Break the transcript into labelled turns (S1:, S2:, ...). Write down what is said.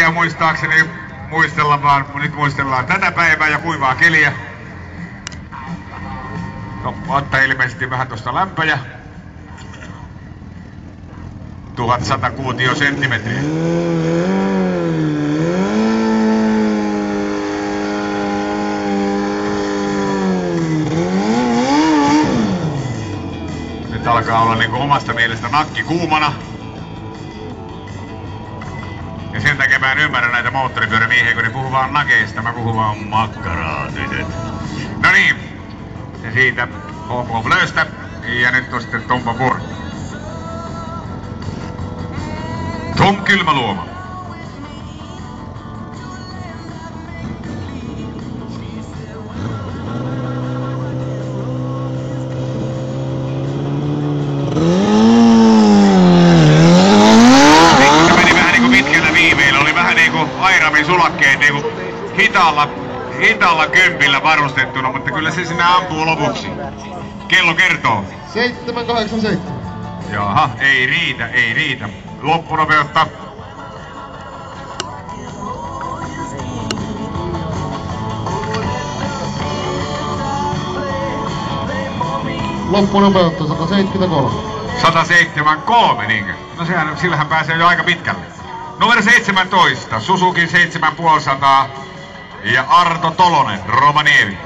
S1: jo muistaakseni muistella, vaan nyt muistellaan tätä päivää ja kuivaa keliä. No, ottaa ilmeisesti vähän tuosta lämpöjä. 1100 kuutiosenttimetriä. Nyt alkaa olla niinku omasta mielestä nakki kuumana. Ja sen takia mä en ymmärrä näitä moottoripyörämiehiä, kun ne puhuu vaan nakeista. Mä puhun vaan makkaraa, tytöt. No niin. Ja siitä Homo Flöstä. Ja nyt on sitten Tompa Bor. Tom Kylmäluoma. Airamin sulakkeen niinku hitaalla kömpillä varustettuna, mutta kyllä se sinä ampuu lopuksi. Kello kertoo.
S2: 7.87.
S1: Jaha, ei riitä. Loppunopeutta.
S2: Loppunopeutta 173.
S1: 173, niinkö? No sillähän pääsee jo aika pitkälle. Numero 17, Suzuki 7500 ja Arto Tolonen, Rovaniemi.